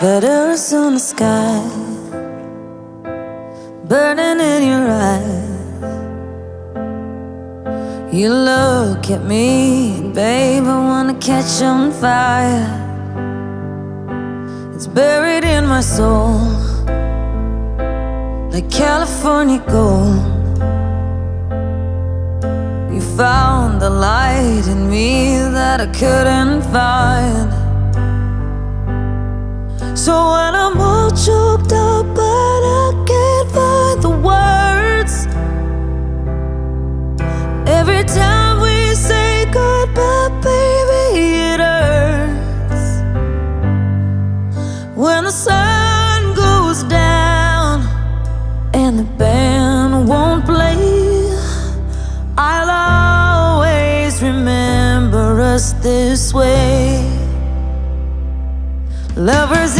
Letters on the sky, burning in your eyes. You look at me, babe, I wanna catch on fire. It's buried in my soul, like California gold. You found the light in me that I couldn't find. So when I'm all choked up but I can't find the words, every time we say goodbye, baby, it hurts. When the sun goes down and the band won't play, I'll always remember us this way. Lovers